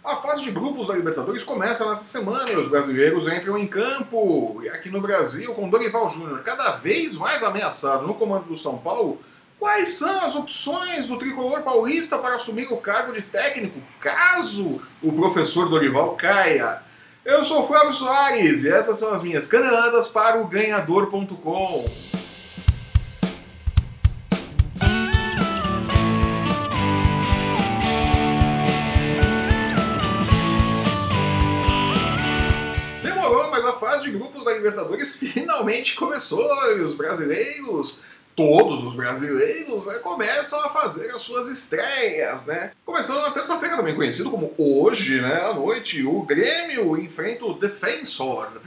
A fase de grupos da Libertadores começa nessa semana e os brasileiros entram em campo. E aqui no Brasil, com Dorival Júnior cada vez mais ameaçado no comando do São Paulo, quais são as opções do tricolor paulista para assumir o cargo de técnico, caso o professor Dorival caia? Eu sou o Flávio Soares e essas são as minhas caneladas para o Ganhador.com. Mas a fase de grupos da Libertadores finalmente começou e os brasileiros, todos os brasileiros, começam a fazer as suas estreias, né? Começando na terça-feira, também conhecido como hoje, né, à noite, o Grêmio enfrenta o Defensor,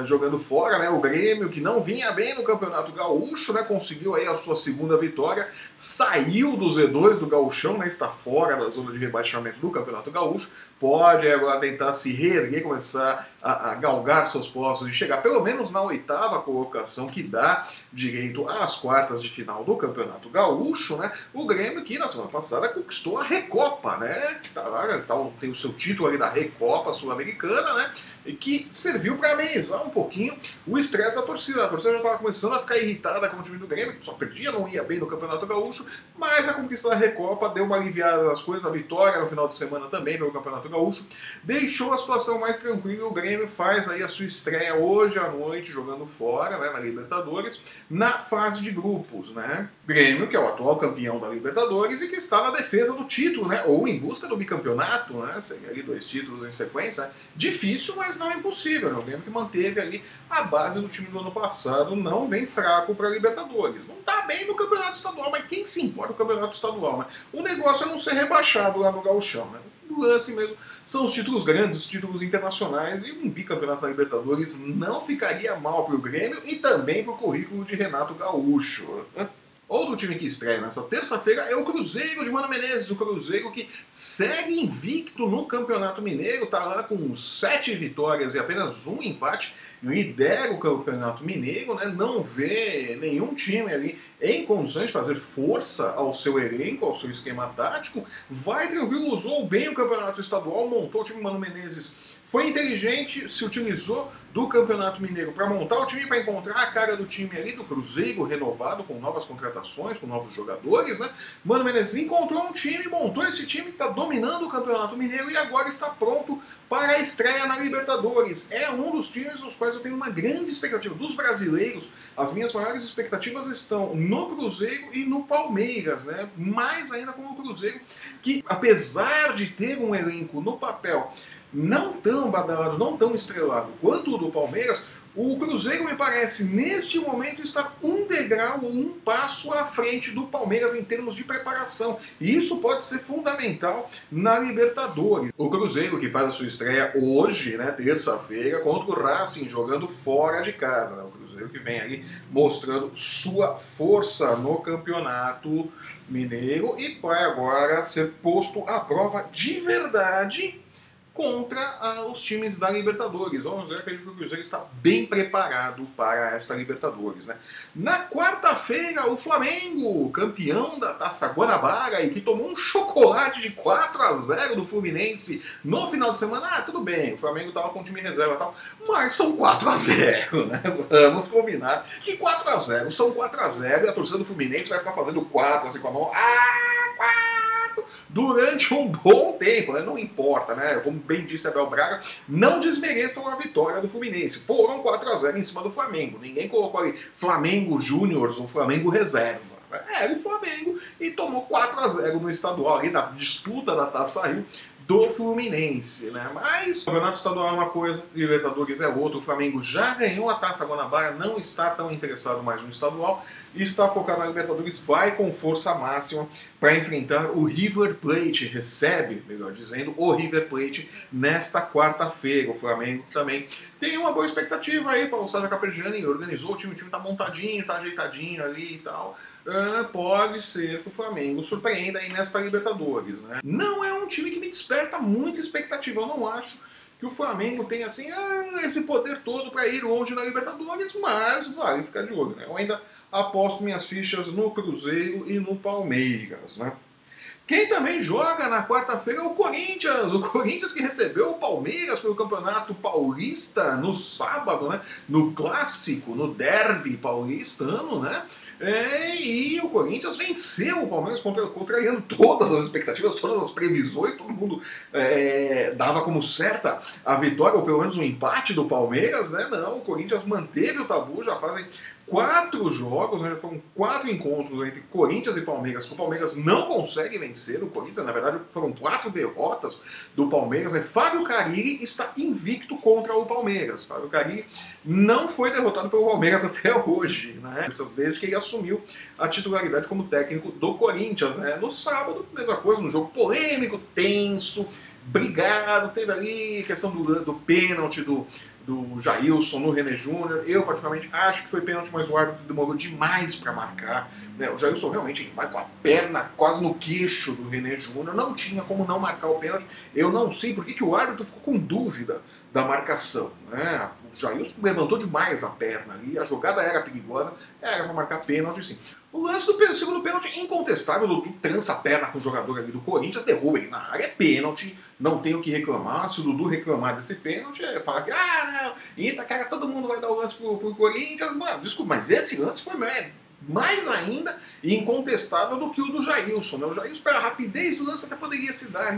jogando fora, né, o Grêmio, que não vinha bem no Campeonato Gaúcho, né, conseguiu aí a sua segunda vitória, saiu do Z2 do Gauchão, né, está fora da zona de rebaixamento do Campeonato Gaúcho, pode agora tentar se reerguer, começar a galgar seus postos e chegar pelo menos na oitava colocação, que dá direito às quartas de final do Campeonato Gaúcho, né? O Grêmio que na semana passada conquistou a Recopa, né? Tem o seu título ali da Recopa Sul-Americana, né? E que serviu para amenizar um pouquinho o estresse da torcida. A torcida já estava começando a ficar irritada com o time do Grêmio, que só perdia, não ia bem no Campeonato Gaúcho, mas a conquista da Recopa deu uma aliviada nas coisas, a vitória no final de semana também pelo Campeonato Gaúcho deixou a situação mais tranquila. O Grêmio faz aí a sua estreia hoje à noite, jogando fora, né, na Libertadores, na fase de grupos, né? Grêmio, que é o atual campeão da Libertadores e que está na defesa do título, né, ou em busca do bicampeonato, né, seria ali 2 títulos em sequência, né? Difícil, mas não é impossível, né? O Grêmio que manteve ali a base do time do ano passado, não vem fraco para a Libertadores. Não está bem no Campeonato Estadual, mas quem se importa com o Campeonato Estadual, né? O negócio é não ser rebaixado lá no Gauchão, né? O lance mesmo são os títulos grandes, os títulos internacionais, e um bicampeonato da Libertadores não ficaria mal para o Grêmio e também para o currículo de Renato Gaúcho. Outro time que estreia nessa terça-feira é o Cruzeiro de Mano Menezes, o Cruzeiro que segue invicto no Campeonato Mineiro, está lá com 7 vitórias e apenas 1 empate, lidera o Campeonato Mineiro, né? Não vê nenhum time ali em condições de fazer força ao seu elenco, ao seu esquema tático, vai tranquilo, usou bem o Campeonato Estadual, montou o time Mano Menezes. Foi inteligente, se utilizou do Campeonato Mineiro para montar o time, para encontrar a cara do time ali, do Cruzeiro renovado, com novas contratações, com novos jogadores, né? Mano Menezes encontrou um time, montou esse time, está dominando o Campeonato Mineiro e agora está pronto para a estreia na Libertadores. É um dos times aos quais eu tenho uma grande expectativa. Dos brasileiros, as minhas maiores expectativas estão no Cruzeiro e no Palmeiras, né? Mais ainda com o Cruzeiro, que apesar de ter um elenco no papel não tão badalado, não tão estrelado quanto o do Palmeiras, o Cruzeiro me parece, neste momento, estar um degrau ou um passo à frente do Palmeiras em termos de preparação. E isso pode ser fundamental na Libertadores. O Cruzeiro que faz a sua estreia hoje, né, terça-feira, contra o Racing, jogando fora de casa, né? O Cruzeiro que vem ali mostrando sua força no Campeonato Mineiro e vai agora ser posto à prova de verdade contra os times da Libertadores. Vamos ver que o Cruzeiro está bem preparado para esta Libertadores, né? Na quarta-feira, o Flamengo, campeão da Taça Guanabara e que tomou um chocolate de 4-0 do Fluminense no final de semana. Tudo bem, o Flamengo estava com o time reserva e tal, mas são 4-0, né? Vamos combinar que 4-0 são 4-0 e a torcida do Fluminense vai ficar fazendo 4 assim com a mão. 4! Durante um bom tempo, né? Não importa, né? Como bem disse Abel Braga, não desmereçam a vitória do Fluminense. Foram 4-0 em cima do Flamengo. Ninguém colocou ali Flamengo Júniors ou Flamengo Reserva. Era o Flamengo e tomou 4-0 no estadual, ali na disputa da Taça Rio do Fluminense, né? Mas o Campeonato Estadual é uma coisa, Libertadores é outra. O Flamengo já ganhou a Taça Guanabara, não está tão interessado mais no estadual, está focado na Libertadores, vai com força máxima para enfrentar o River Plate, recebe, melhor dizendo, o River Plate nesta quarta-feira. O Flamengo também tem uma boa expectativa aí para o Sérgio Capelgiani, organizou o time está montadinho, está ajeitadinho ali e tal. Pode ser que o Flamengo surpreenda aí nesta Libertadores, né? Não é um time que me desperta muita expectativa. Eu não acho que o Flamengo tenha assim, esse poder todo para ir longe na Libertadores, mas vale ficar de olho, né? Eu ainda aposto minhas fichas no Cruzeiro e no Palmeiras, né? Quem também joga na quarta-feira é o Corinthians. O Corinthians que recebeu o Palmeiras pelo Campeonato Paulista no sábado, né? No clássico, no derby paulistano, né? E o Corinthians venceu o Palmeiras, contrariando todas as expectativas, todas as previsões. Todo mundo dava como certa a vitória, ou pelo menos o empate do Palmeiras, né? Não, o Corinthians manteve o tabu, já fazem 4 jogos, né, foram 4 encontros entre Corinthians e Palmeiras, que o Palmeiras não consegue vencer o Corinthians, na verdade foram 4 derrotas do Palmeiras, né? Fábio Carille está invicto contra o Palmeiras. Fábio Carille não foi derrotado pelo Palmeiras até hoje, né? Desde que ele assumiu a titularidade como técnico do Corinthians, né? No sábado, mesma coisa, no jogo polêmico, tenso, brigado, teve ali questão do pênalti do Jailson no René Júnior. Eu, particularmente, acho que foi pênalti, mas o árbitro demorou demais para marcar, né? O Jailson realmente vai com a perna quase no queixo do René Júnior. Não tinha como não marcar o pênalti. Eu não sei por que o árbitro ficou com dúvida da marcação, né? O Jailson levantou demais a perna ali. A jogada era perigosa, era para marcar pênalti, sim. O lance do segundo pênalti incontestável, o Dudu trança a perna com o jogador ali do Corinthians, derruba ele na área, é pênalti, não tem o que reclamar. Se o Dudu reclamar desse pênalti, fala que, não, eita, cara, todo mundo vai dar o lance pro Corinthians. Mano, desculpa, mas esse lance foi mais ainda incontestável do que o do Jailson, né? O Jailson, pela rapidez do lance, até poderia se dar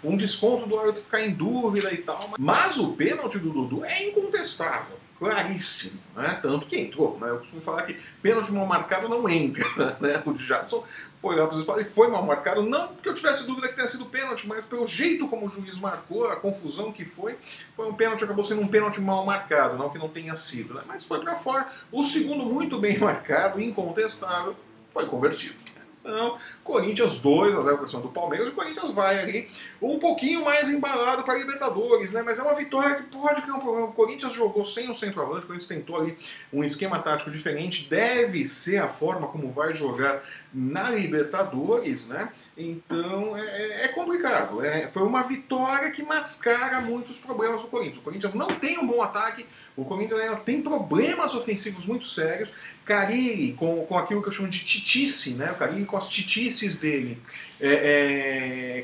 um desconto do árbitro ficar em dúvida e tal, mas o pênalti do Dudu é incontestável. Claríssimo, né? Tanto que entrou, né? Eu costumo falar que pênalti mal marcado não entra, né? O de Jadson foi lá para os espaços e foi mal marcado, não porque eu tivesse dúvida que tenha sido pênalti, mas pelo jeito como o juiz marcou, a confusão que foi um pênalti, acabou sendo um pênalti mal marcado, não que não tenha sido, né? Mas foi para fora. O segundo muito bem marcado, incontestável, foi convertido. Então, Corinthians 2-0 para cima do Palmeiras. O Corinthians vai ali um pouquinho mais embalado para a Libertadores, né? Mas é uma vitória que pode criar um problema. O Corinthians jogou sem o centroavante, o Corinthians tentou ali um esquema tático diferente. Deve ser a forma como vai jogar na Libertadores, né? Então é complicado. Foi uma vitória que mascara muitos problemas do Corinthians. O Corinthians não tem um bom ataque, o Corinthians ainda tem problemas ofensivos muito sérios. Carille, com aquilo que eu chamo de titice, né? O Carille com as titices dele,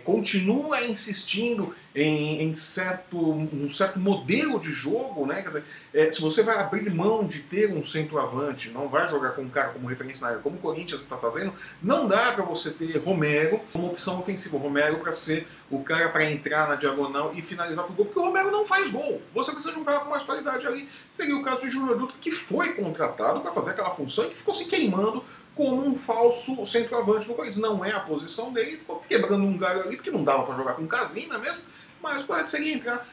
continua insistindo em um certo modelo de jogo, né? Quer dizer, se você vai abrir mão de ter um centroavante, não vai jogar com um cara como referência na área, como o Corinthians está fazendo, não dá para você ter Romero como opção ofensiva. O Romero para ser o cara para entrar na diagonal e finalizar pro gol, porque o Romero não faz gol. Você precisa de um cara com mais qualidade ali. Seria o caso de Júnior Dutra, que foi contratado para fazer aquela função e que ficou se queimando como um falso centroavante no Corinthians. Não é a posição dele, ficou quebrando um galho ali, porque não dava para jogar com Casina mesmo. Mas o correto seria entrar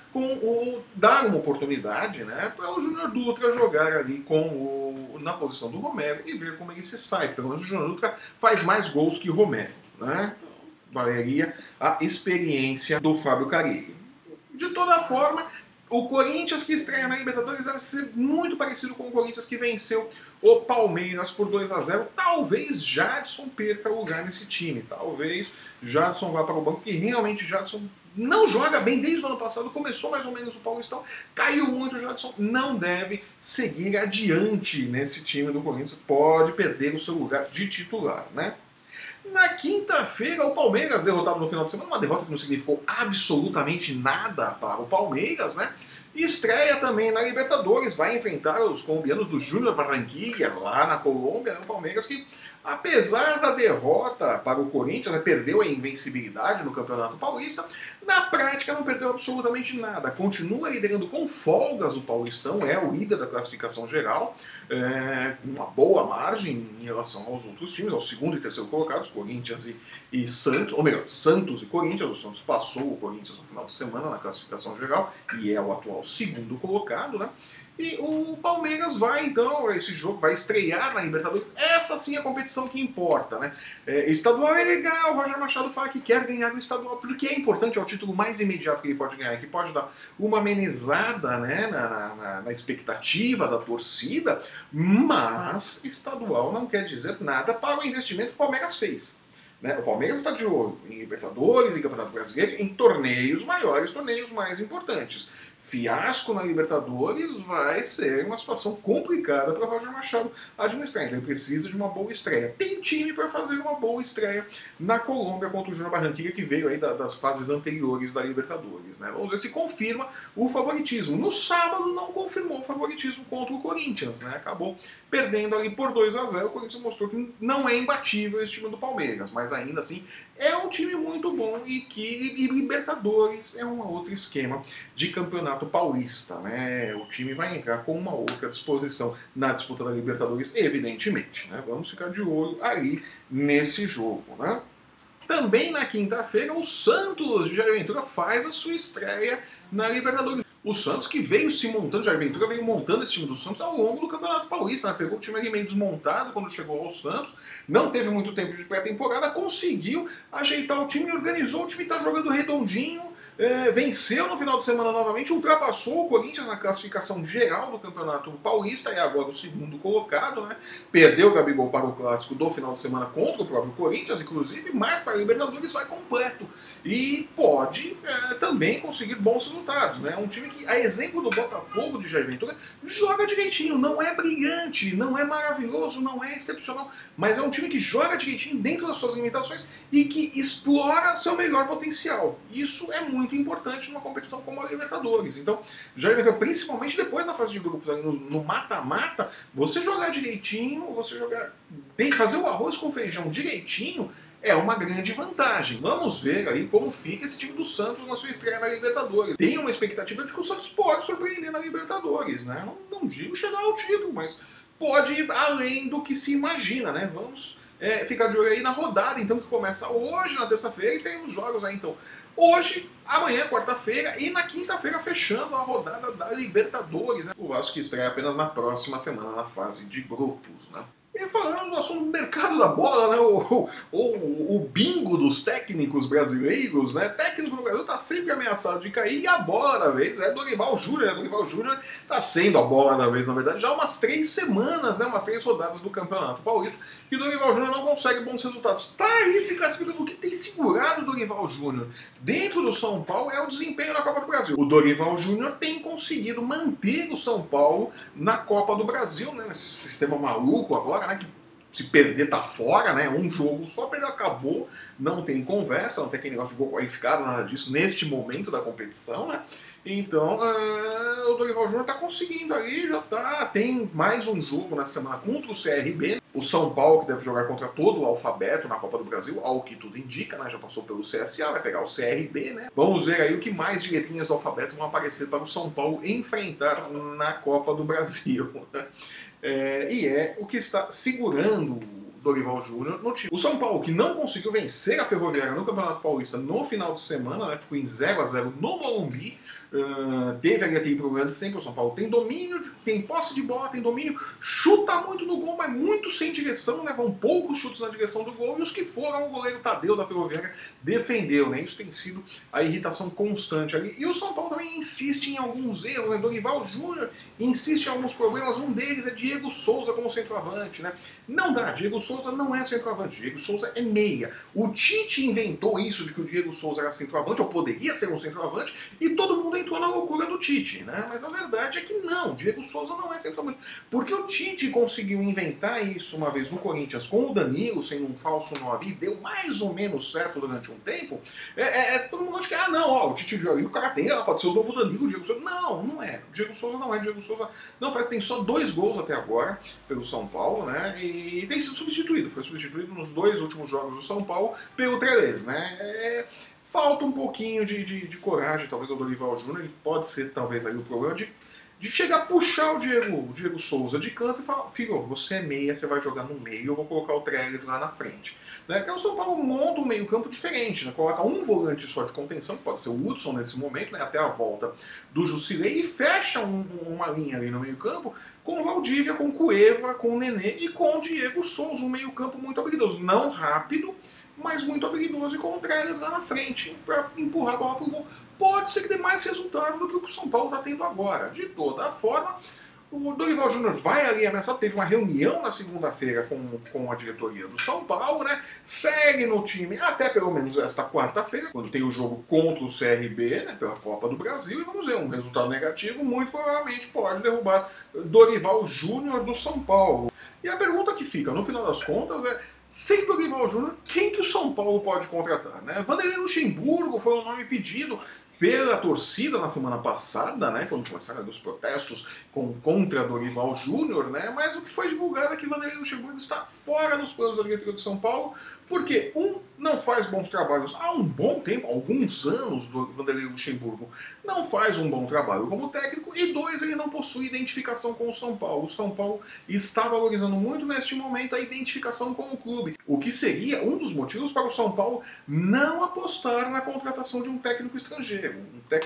dar uma oportunidade, né, para o Júnior Dutra jogar ali na posição do Romero e ver como ele se sai. Pelo menos o Júnior Dutra faz mais gols que o Romero, né? Valeria a experiência do Fábio Carille. De toda forma, o Corinthians que estreia na Libertadores deve ser muito parecido com o Corinthians que venceu o Palmeiras por 2-0. Talvez Jadson perca lugar nesse time. Talvez Jadson vá para o banco, porque realmente Jadson não joga bem desde o ano passado. Começou mais ou menos o Paulistão, caiu muito. O Jadson não deve seguir adiante nesse time do Corinthians. Pode perder o seu lugar de titular, né? Na quinta-feira, o Palmeiras, derrotado no final de semana, uma derrota que não significou absolutamente nada para o Palmeiras, né? Estreia também na Libertadores, vai enfrentar os colombianos do Júnior Barranquilla, lá na Colômbia, né? O Palmeiras que, apesar da derrota para o Corinthians, né, perdeu a invencibilidade no Campeonato Paulista, na prática não perdeu absolutamente nada. Continua liderando com folgas o Paulistão, é o líder da classificação geral, uma boa margem em relação aos outros times, aos segundo e terceiro colocados, Corinthians e Santos, ou melhor, Santos e Corinthians. O Santos passou o Corinthians no final de semana na classificação geral e é o atual segundo colocado, né? E o Palmeiras vai, então, esse jogo vai estrear na Libertadores. Essa sim é a competição que importa, né? Estadual é legal, o Roger Machado fala que quer ganhar o estadual, porque é importante, é o título mais imediato que ele pode ganhar, que pode dar uma amenizada, né, na expectativa da torcida, mas estadual não quer dizer nada para o investimento que o Palmeiras fez. né? O Palmeiras está de olho em Libertadores, em Campeonato Brasileiro, em torneios maiores, torneios mais importantes. Fiasco na Libertadores vai ser uma situação complicada para o Roger Machado administrar. Então ele precisa de uma boa estreia. Tem time para fazer uma boa estreia na Colômbia contra o Júnior Barranquilla, que veio aí das fases anteriores da Libertadores, né? Vamos ver se confirma o favoritismo. No sábado não confirmou o favoritismo contra o Corinthians, né? Acabou perdendo ali por 2-0. O Corinthians mostrou que não é imbatível esse time do Palmeiras, mas ainda assim é um time muito bom e Libertadores é um outro esquema de campeonato paulista, né? O time vai entrar com uma outra disposição na disputa da Libertadores, evidentemente, né? Vamos ficar de olho ali nesse jogo, né? Também na quinta-feira, o Santos de Jair Ventura faz a sua estreia na Libertadores. O Santos que veio se montando, Jair Ventura veio montando esse time do Santos ao longo do Campeonato Paulista, né? Pegou o time ali meio desmontado quando chegou ao Santos, não teve muito tempo de pré-temporada, conseguiu ajeitar o time, organizou, o time está jogando redondinho, venceu no final de semana novamente, ultrapassou o Corinthians na classificação geral do Campeonato Paulista, é agora o segundo colocado, né? Perdeu o Gabigol para o clássico do final de semana contra o próprio Corinthians, inclusive, mas para a Libertadores vai completo e pode também conseguir bons resultados, né? Um time que, a exemplo do Botafogo de Jair Ventura, joga direitinho, não é brilhante, não é maravilhoso, não é excepcional, mas é um time que joga direitinho dentro das suas limitações e que explora seu melhor potencial. Isso é muito importante numa competição como a Libertadores. Então, Jair Ventura, principalmente depois da fase de grupos, no mata-mata, você jogar direitinho, fazer o arroz com feijão direitinho, é uma grande vantagem. Vamos ver aí como fica esse time do Santos na sua estreia na Libertadores. Tem uma expectativa de que o Santos pode surpreender na Libertadores, né? Não digo chegar ao título, mas pode ir além do que se imagina, né? Vamos ficar de olho aí na rodada, então, que começa hoje, na terça-feira, e tem os jogos aí, então, hoje, amanhã, quarta-feira, e na quinta-feira, fechando a rodada da Libertadores, né? O Vasco que estreia apenas na próxima semana, na fase de grupos, né? E falando do assunto do mercado da bola, né, o bingo dos técnicos brasileiros, né, técnico no Brasil está sempre ameaçado de cair e a bola da vez é Dorival Júnior, né, Dorival Júnior está sendo a bola da vez, na verdade, já há umas 3 semanas, né, umas 3 rodadas do Campeonato Paulista, que o Dorival Júnior não consegue bons resultados. Está aí se classificando. O que tem segurado o Dorival Júnior dentro do São Paulo é o desempenho na Copa do Brasil. O Dorival Júnior tem conseguido manter o São Paulo na Copa do Brasil, né, nesse sistema maluco agora, né, que se perder tá fora, né? Um jogo só perdeu, acabou, não tem conversa, não tem aquele negócio de gol qualificado, nada disso, neste momento da competição, né? Então, o Dorival Júnior tá conseguindo aí, tem mais um jogo na semana contra o CRB, o São Paulo que deve jogar contra todo o alfabeto na Copa do Brasil, ao que tudo indica, né? Já passou pelo CSA, vai pegar o CRB, né? Vamos ver aí o que mais de letrinhas do alfabeto vão aparecer para o São Paulo enfrentar na Copa do Brasil. E é o que está segurando o Dorival Júnior no time. O São Paulo, que não conseguiu vencer a Ferroviária no Campeonato Paulista no final de semana, né, ficou em 0-0 no Morumbi, teve aquele problema de sempre. O São Paulo tem domínio, tem posse de bola, tem domínio, chuta muito no gol, mas muito sem direção, né, vão poucos chutes na direção do gol, e os que foram, o goleiro Tadeu da Ferroviária defendeu, né, isso tem sido a irritação constante ali. E o São Paulo também insiste em alguns erros, né, Dorival Júnior insiste em alguns problemas, um deles é Diego Souza como centroavante, né, não dá, Diego Souza não é centroavante, Diego Souza é meia. O Tite inventou isso de que o Diego Souza era centroavante, ou poderia ser um centroavante, e todo mundo entrou na loucura do Tite, né? Mas a verdade é que não, Diego Souza não é centroavante. Porque o Tite conseguiu inventar isso uma vez no Corinthians com o Danilo, sendo um falso 9, e deu mais ou menos certo durante um tempo. Todo mundo acha que, o Tite viu aí, o cara pode ser o novo Danilo, o Diego Souza. Não é. O Diego Souza não é. Diego Souza não faz, tem só 2 gols até agora pelo São Paulo, né? E tem sido substituído, foi substituído nos 2 últimos jogos do São Paulo pelo Trelez, né? Falta um pouquinho de coragem, talvez, ao Dorival Júnior, ele pode ser, talvez, aí o problema de chegar a puxar o Diego Souza de canto e falar, filho, você é meia, você vai jogar no meio, eu vou colocar o Trelez lá na frente. Né? Porque o São Paulo monta um meio campo diferente, né? Coloca um volante só de contenção, que pode ser o Hudson nesse momento, né? Até a volta do Jusilei, e fecha uma linha ali no meio campo com o Valdívia, com o Cueva, com o Nenê e com o Diego Souza, um meio campo muito habilidoso, não rápido, mas muito habilidoso, e com o Trelez lá na frente para empurrar a bola para o gol. Pode ser que dê mais resultado do que o São Paulo está tendo agora. De toda forma, O Dorival Júnior vai ali ameaçar, teve uma reunião na segunda-feira com a diretoria do São Paulo, né? Segue no time até pelo menos esta quarta-feira, quando tem o jogo contra o CRB, né, pela Copa do Brasil, e vamos ver, um resultado negativo muito provavelmente pode derrubar Dorival Júnior do São Paulo. E a pergunta que fica, no final das contas, é: sem Dorival Júnior, quem que o São Paulo pode contratar, né? Vanderlei Luxemburgo foi um nome pedido pela torcida na semana passada, né, quando começaram os protestos contra Dorival Júnior, né, mas o que foi divulgado é que Vanderlei Luxemburgo está fora dos planos da diretoria do São Paulo, porque, não faz bons trabalhos há um bom tempo, alguns anos, do Vanderlei Luxemburgo não faz um bom trabalho como técnico, e dois, ele não possui identificação com o São Paulo. O São Paulo está valorizando muito neste momento a identificação com o clube, o que seria um dos motivos para o São Paulo não apostar na contratação de um técnico estrangeiro.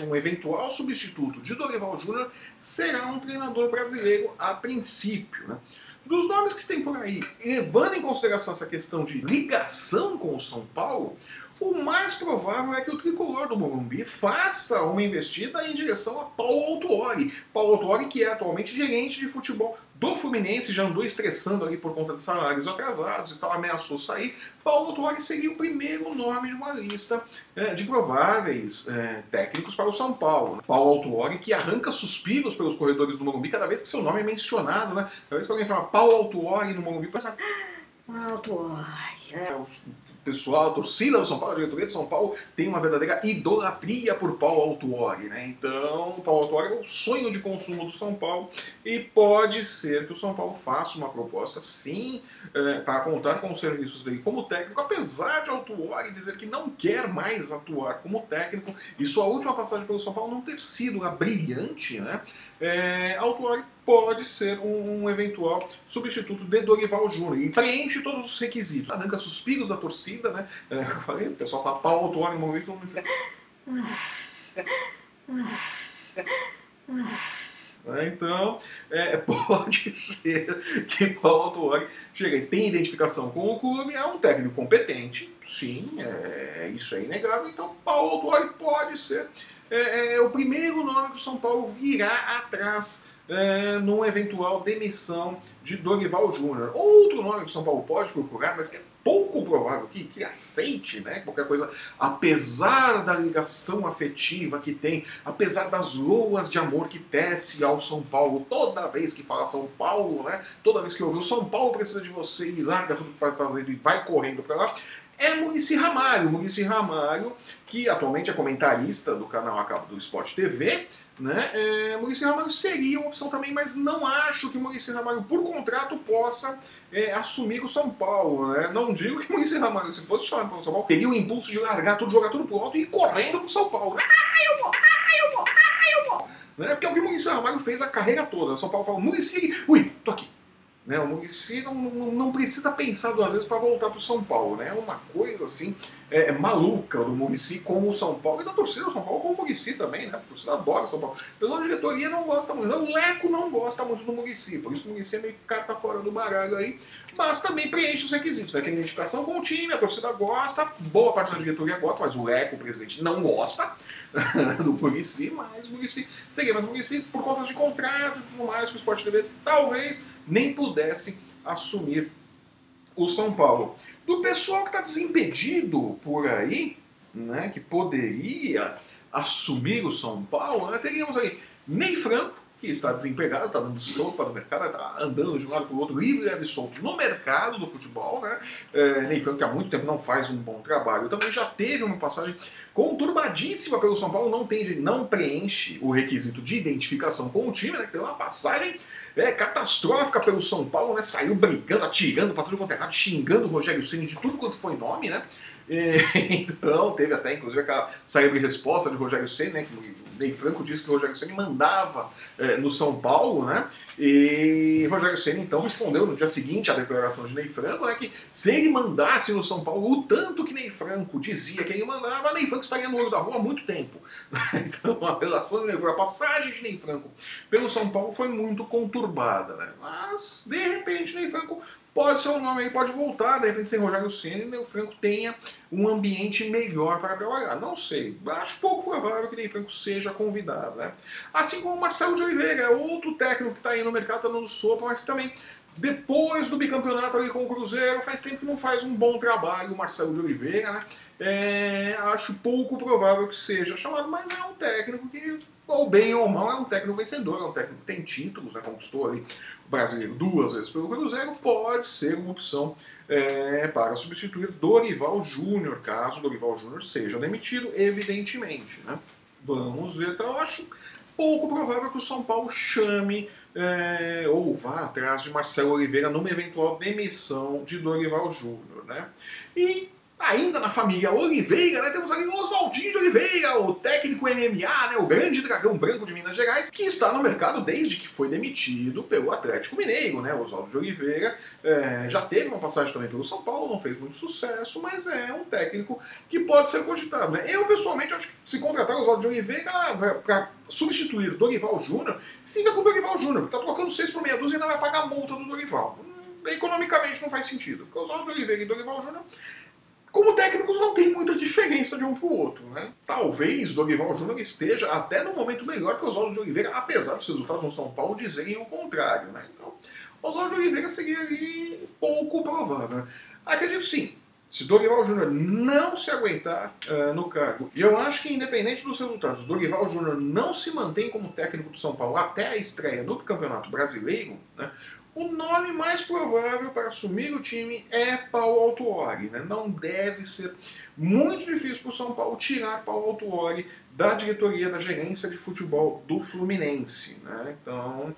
Um eventual substituto de Dorival Júnior será um treinador brasileiro a princípio, né? Dos nomes que se tem por aí, levando em consideração essa questão de ligação com o São Paulo, o mais provável é que o tricolor do Morumbi faça uma investida em direção a Paulo Autuori. Paulo Autuori, que é atualmente gerente de futebol do Fluminense, já andou estressando ali por conta de salários atrasados e tal, ameaçou sair. Paulo Autuori seria o primeiro nome de uma lista de prováveis técnicos para o São Paulo. Paulo Autuori, que arranca suspiros pelos corredores do Morumbi cada vez que seu nome é mencionado, né? Cada vez que alguém fala Paulo Autuori no Morumbi, pessoas Autuori. O pessoal, a torcida do São Paulo, a diretoria de São Paulo, tem uma verdadeira idolatria por Paulo Autuori, né? Então, Paulo Autuori é o sonho de consumo do São Paulo e pode ser que o São Paulo faça uma proposta, sim, para contar com os serviços dele como técnico, apesar de Autuori dizer que não quer mais atuar como técnico e sua última passagem pelo São Paulo não ter sido a brilhante, né? Autuori pode ser um eventual substituto de Dorival Júnior e preenche todos os requisitos. Arranca suspiros da torcida, né? Eu falei, o pessoal fala Paulo Autuori no momento, todo mundo fica... Então, pode ser que Paulo Autuori chegue, tem identificação com o clube, é um técnico competente, sim, isso é inegável, então Paulo Autuori pode ser o primeiro nome que o São Paulo virá atrás numa eventual demissão de Dorival Júnior. Outro nome que o São Paulo pode procurar, mas que é pouco provável que aceite, né, qualquer coisa, apesar da ligação afetiva que tem, apesar das loas de amor que tece ao São Paulo, toda vez que fala São Paulo, né, toda vez que ouve o São Paulo precisa de você e larga tudo que vai fazer e vai correndo para lá, é Muricy Ramalho. Muricy Ramalho, que atualmente é comentarista do canal a cabo do Sport TV, né? Muricy Ramalho seria uma opção também, mas não acho que Muricy Ramalho, por contrato, possa assumir o São Paulo, né? Não digo que Muricy Ramalho, se fosse chamado para o São Paulo, teria o impulso de largar tudo, jogar tudo pro alto e ir correndo pro São Paulo. Eu vou! Né? Porque é o que o Muricy Ramalho fez a carreira toda. O São Paulo falou, Muricy, ui, tô aqui. Né, o Muricy não precisa pensar duas vezes para voltar para o São Paulo. Né? É uma coisa assim maluca do Muricy com o São Paulo e da torcida do São Paulo com o Muricy também. Né? A torcida adora o São Paulo. O pessoal da diretoria não gosta muito. O Leco não gosta muito do Muricy. Por isso que o Muricy é meio carta fora do baralho aí. Mas também preenche os requisitos. Né? Tem identificação com o time, a torcida gosta, boa parte da diretoria gosta, mas o Leco, o presidente, não gosta do Muricy, mas o Muricy seria. Mas o Muricy, por conta de contrato e tudo mais, que o Sport TV talvez nem pudesse assumir o São Paulo. Do pessoal que está desimpedido por aí, né, que poderia assumir o São Paulo, né, teríamos aí Ney Franco, que está desempregado, está dando sopa no mercado, está andando de um lado para o outro, livre e leve solto no mercado do futebol, né? Ney Franco, que há muito tempo não faz um bom trabalho, também já teve uma passagem conturbadíssima pelo São Paulo, não preenche o requisito de identificação com o time, né? Que tem uma passagem catastrófica pelo São Paulo, né? Saiu brigando, atirando para tudo quanto é lado, xingando o Rogério Ceni de tudo quanto foi nome, né? Então, teve até, inclusive, aquela saída de resposta de Rogério Ceni, né? Que o Ney Franco disse que o Rogério Ceni mandava no São Paulo, né? E Rogério Ceni, então, respondeu no dia seguinte à declaração de Ney Franco, né? Que se ele mandasse no São Paulo o tanto que Ney Franco dizia que ele mandava, Ney Franco estaria no olho da rua há muito tempo. Então, a relação de Ney Franco, a passagem de Ney Franco pelo São Paulo foi muito conturbada, né? Mas, de repente, Ney Franco pode ser um nome aí, pode voltar, de repente sem Rogério Ceni, e o Franco tenha um ambiente melhor para trabalhar. Não sei, acho pouco provável que o Ney Franco seja convidado, né? Assim como o Marcelo de Oliveira, é outro técnico que está aí no mercado, está dando sopa, mas que também, depois do bicampeonato ali com o Cruzeiro, faz tempo que não faz um bom trabalho o Marcelo de Oliveira, né? Acho pouco provável que seja chamado, mas é um técnico que, ou bem ou mal, é um técnico vencedor, é um técnico que tem títulos, né? Conquistou ali o brasileiro 2 vezes pelo Cruzeiro, pode ser uma opção para substituir Dorival Júnior, caso Dorival Júnior seja demitido, evidentemente, né? Vamos ver, então eu acho pouco provável que o São Paulo chame ou vá atrás de Marcelo Oliveira numa eventual demissão de Dorival Júnior, né? E ainda na família Oliveira, né, temos ali o Oswaldinho de Oliveira, o técnico MMA, né, o grande dragão branco de Minas Gerais, que está no mercado desde que foi demitido pelo Atlético Mineiro, né? O Oswaldo de Oliveira já teve uma passagem também pelo São Paulo, não fez muito sucesso, mas é um técnico que pode ser cogitado, né? Eu, pessoalmente, acho que se contratar o Oswaldo de Oliveira para substituir Dorival Júnior, fica com o Dorival Júnior, porque está trocando 6 por meia dúzia e ainda vai pagar a multa do Dorival. Economicamente não faz sentido, porque o Oswaldo de Oliveira e Dorival Júnior, como técnicos, não tem muita diferença de um para o outro, né? Talvez Dorival Júnior esteja até no momento melhor que o Oswaldo de Oliveira, apesar dos resultados no São Paulo dizerem o contrário, né? Então, Oswaldo de Oliveira seria ali pouco provável. Acredito sim, se Dorival Júnior não se aguentar no cargo, e eu acho que independente dos resultados, Dorival Júnior não se mantém como técnico do São Paulo até a estreia do Campeonato Brasileiro, né? O nome mais provável para assumir o time é Paulo Autuori, né? Não deve ser muito difícil para o São Paulo tirar Paulo Autuori da diretoria da gerência de futebol do Fluminense, né? Então,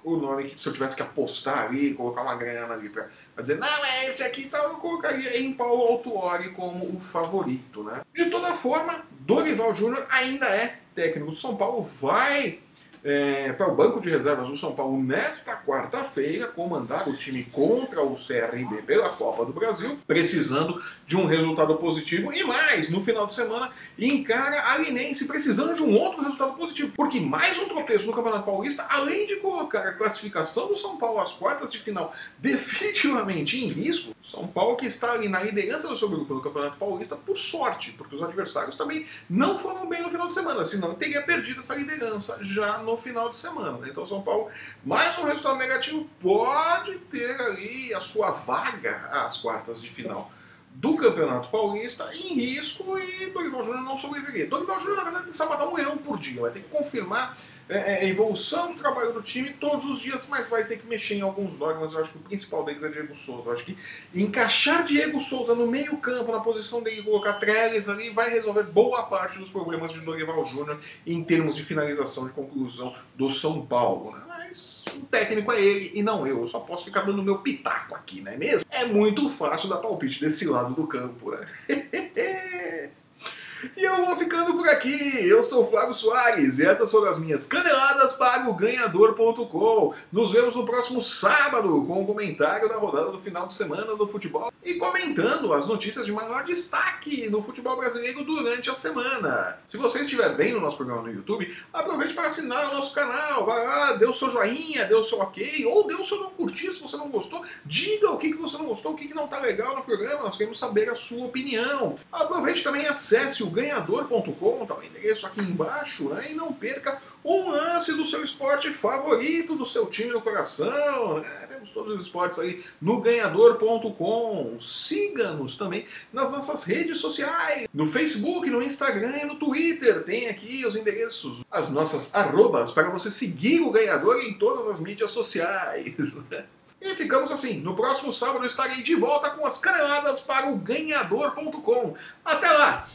o nome que, se eu tivesse que apostar ali, colocar uma grana ali para dizer, não, é esse aqui, então eu colocaria em Paulo Autuori como o favorito, né? De toda forma, Dorival Júnior ainda é técnico do São Paulo, vai para o banco de reservas do São Paulo nesta quarta-feira, comandar o time contra o CRB pela Copa do Brasil, precisando de um resultado positivo e mais, no final de semana, encara a Linense precisando de um outro resultado positivo, porque mais um tropeço no Campeonato Paulista, além de colocar a classificação do São Paulo às quartas de final definitivamente em risco, São Paulo que está ali na liderança do seu grupo no Campeonato Paulista por sorte, porque os adversários também não foram bem no final de semana, senão teria perdido essa liderança já no final de semana, né? Então São Paulo, mais um resultado negativo, pode ter ali a sua vaga às quartas de final do Campeonato Paulista em risco e Dorival Júnior não sobreviveria. Dorival Júnior, na verdade, precisa matar um leão por dia, vai ter que confirmar a evolução do trabalho do time todos os dias, mas vai ter que mexer em alguns dogmas. Eu acho que o principal deles é Diego Souza. Eu acho que encaixar Diego Souza no meio campo, na posição dele, colocar Trellis ali, vai resolver boa parte dos problemas de Dorival Júnior em termos de finalização e conclusão do São Paulo, né? Mas o técnico é ele e não eu. Eu só posso ficar dando meu pitaco aqui, não é mesmo? É muito fácil dar palpite desse lado do campo, né? E eu vou ficando por aqui. Eu sou o Flávio Soares e essas foram as minhas caneladas para o Ganhador.com. Nos vemos no próximo sábado com o comentário da rodada do final de semana do futebol e comentando as notícias de maior destaque no futebol brasileiro durante a semana. Se você estiver vendo o nosso programa no YouTube, aproveite para assinar o nosso canal. Vai lá, dê o seu joinha, dê o seu ok, ou dê o seu não curtir se você não gostou. Diga o que você não gostou, o que não está legal no programa. Nós queremos saber a sua opinião. Aproveite também e acesse o Ganhador.com, tá o endereço aqui embaixo, né? E não perca um lance do seu esporte favorito, do seu time no coração, né? Temos todos os esportes aí no Ganhador.com. Siga-nos também nas nossas redes sociais, no Facebook, no Instagram e no Twitter. Tem aqui os endereços, as nossas arrobas, para você seguir o Ganhador em todas as mídias sociais. E ficamos assim. No próximo sábado eu estarei de volta com as caneladas para o Ganhador.com. Até lá!